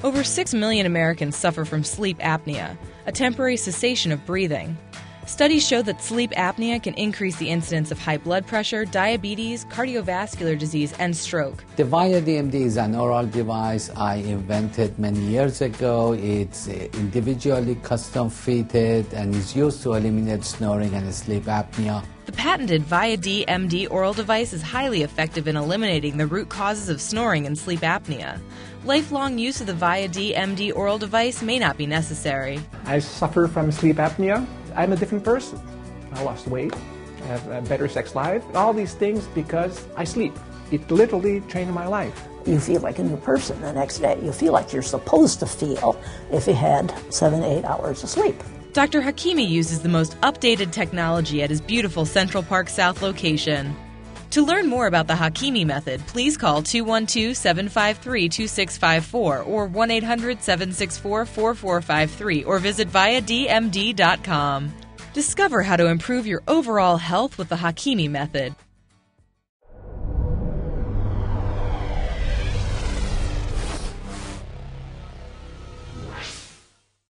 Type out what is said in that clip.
Over 6 million Americans suffer from sleep apnea, a temporary cessation of breathing. Studies show that sleep apnea can increase the incidence of high blood pressure, diabetes, cardiovascular disease, and stroke. The VIAdmd is an oral device I invented many years ago. It's individually custom fitted and is used to eliminate snoring and sleep apnea. The patented VIAdmd oral device is highly effective in eliminating the root causes of snoring and sleep apnea. Lifelong use of the VIAdmd oral device may not be necessary. I suffer from sleep apnea. I'm a different person. I lost weight, I have a better sex life, all these things because I sleep. It literally changed my life. You feel like a new person the next day. You feel like you're supposed to feel if you had 7 to 8 hours of sleep. Dr. Hakimi uses the most updated technology at his beautiful Central Park South location. To learn more about the Hakimi method, please call 212-753-2654 or 1-800-764-4453 or visit VIAdmd.com. Discover how to improve your overall health with the Hakimi method.